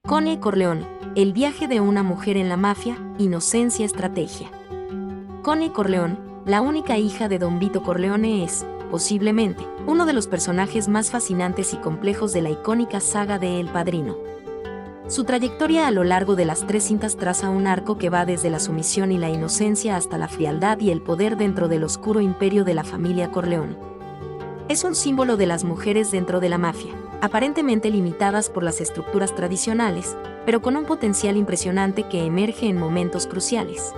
Connie Corleone, el viaje de una mujer en la mafia, inocencia, estrategia. Connie Corleone, la única hija de Don Vito Corleone, es, posiblemente, uno de los personajes más fascinantes y complejos de la icónica saga de El Padrino. Su trayectoria a lo largo de las 3 cintas traza un arco que va desde la sumisión y la inocencia hasta la frialdad y el poder dentro del oscuro imperio de la familia Corleone. Es un símbolo de las mujeres dentro de la mafia, aparentemente limitadas por las estructuras tradicionales, pero con un potencial impresionante que emerge en momentos cruciales.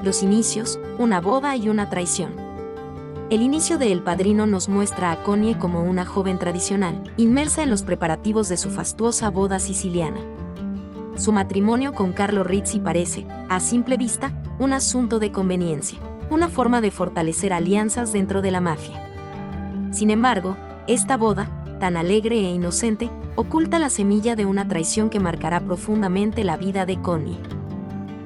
Los inicios, una boda y una traición. El inicio de El Padrino nos muestra a Connie como una joven tradicional, inmersa en los preparativos de su fastuosa boda siciliana. Su matrimonio con Carlo Rizzi parece, a simple vista, un asunto de conveniencia, una forma de fortalecer alianzas dentro de la mafia. Sin embargo, esta boda, tan alegre e inocente, oculta la semilla de una traición que marcará profundamente la vida de Connie.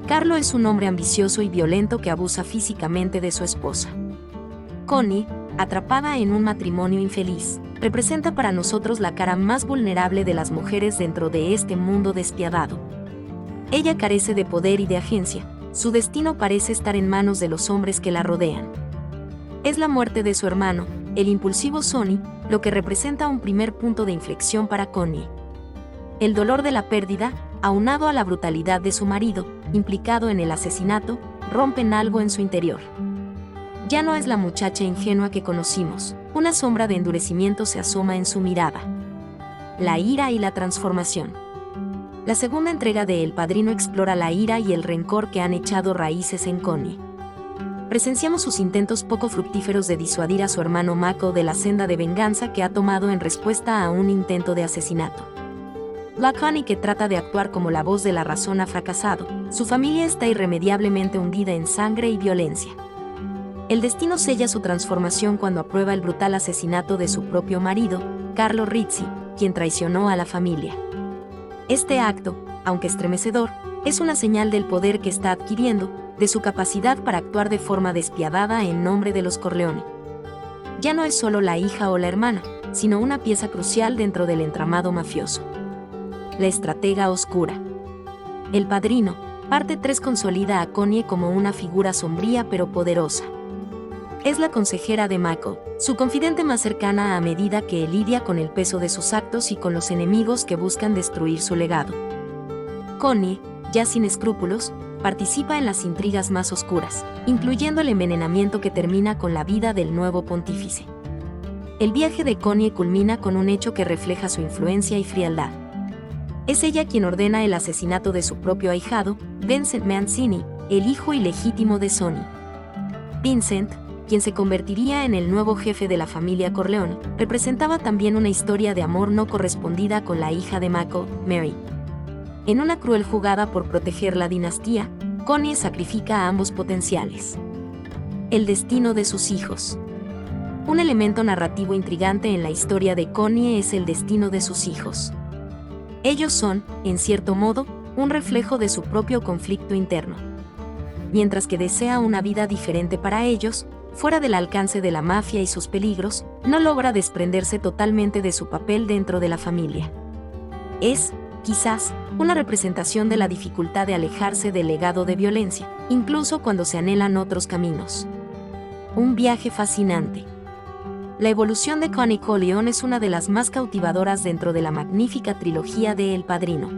Carlo es un hombre ambicioso y violento que abusa físicamente de su esposa. Connie, atrapada en un matrimonio infeliz, representa para nosotros la cara más vulnerable de las mujeres dentro de este mundo despiadado. Ella carece de poder y de agencia, su destino parece estar en manos de los hombres que la rodean. Es la muerte de su hermano, el impulsivo Sonny, lo que representa un primer punto de inflexión para Connie. El dolor de la pérdida, aunado a la brutalidad de su marido, implicado en el asesinato, rompen algo en su interior. Ya no es la muchacha ingenua que conocimos, una sombra de endurecimiento se asoma en su mirada. La ira y la transformación. La segunda entrega de El Padrino explora la ira y el rencor que han echado raíces en Connie. Presenciamos sus intentos poco fructíferos de disuadir a su hermano Mako de la senda de venganza que ha tomado en respuesta a un intento de asesinato. La Connie que trata de actuar como la voz de la razón ha fracasado, su familia está irremediablemente hundida en sangre y violencia. El destino sella su transformación cuando aprueba el brutal asesinato de su propio marido, Carlo Rizzi, quien traicionó a la familia. Este acto, aunque estremecedor, es una señal del poder que está adquiriendo, de su capacidad para actuar de forma despiadada en nombre de los Corleone. Ya no es solo la hija o la hermana, sino una pieza crucial dentro del entramado mafioso. La estratega oscura. El Padrino, parte 3 consolida a Connie como una figura sombría pero poderosa. Es la consejera de Mako, su confidente más cercana a medida que lidia con el peso de sus actos y con los enemigos que buscan destruir su legado. Connie, ya sin escrúpulos, participa en las intrigas más oscuras, incluyendo el envenenamiento que termina con la vida del nuevo pontífice. El viaje de Connie culmina con un hecho que refleja su influencia y frialdad. Es ella quien ordena el asesinato de su propio ahijado, Vincent Mancini, el hijo ilegítimo de Sonny. Vincent, quien se convertiría en el nuevo jefe de la familia Corleone, representaba también una historia de amor no correspondida con la hija de Mako, Mary. En una cruel jugada por proteger la dinastía, Connie sacrifica a ambos potenciales. El destino de sus hijos. Un elemento narrativo intrigante en la historia de Connie es el destino de sus hijos. Ellos son, en cierto modo, un reflejo de su propio conflicto interno. Mientras que desea una vida diferente para ellos, fuera del alcance de la mafia y sus peligros, no logra desprenderse totalmente de su papel dentro de la familia. Es, quizás, una representación de la dificultad de alejarse del legado de violencia, incluso cuando se anhelan otros caminos. Un viaje fascinante. La evolución de Connie Corleone es una de las más cautivadoras dentro de la magnífica trilogía de El Padrino.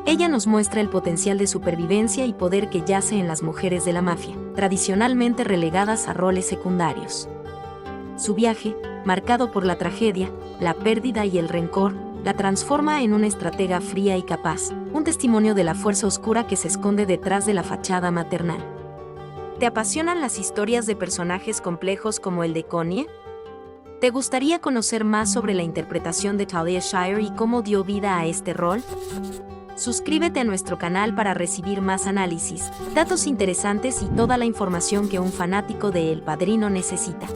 Ella nos muestra el potencial de supervivencia y poder que yace en las mujeres de la mafia, tradicionalmente relegadas a roles secundarios. Su viaje, marcado por la tragedia, la pérdida y el rencor, la transforma en una estratega fría y capaz, un testimonio de la fuerza oscura que se esconde detrás de la fachada maternal. ¿Te apasionan las historias de personajes complejos como el de Connie? ¿Te gustaría conocer más sobre la interpretación de Talia Shire y cómo dio vida a este rol? Suscríbete a nuestro canal para recibir más análisis, datos interesantes y toda la información que un fanático de El Padrino necesita.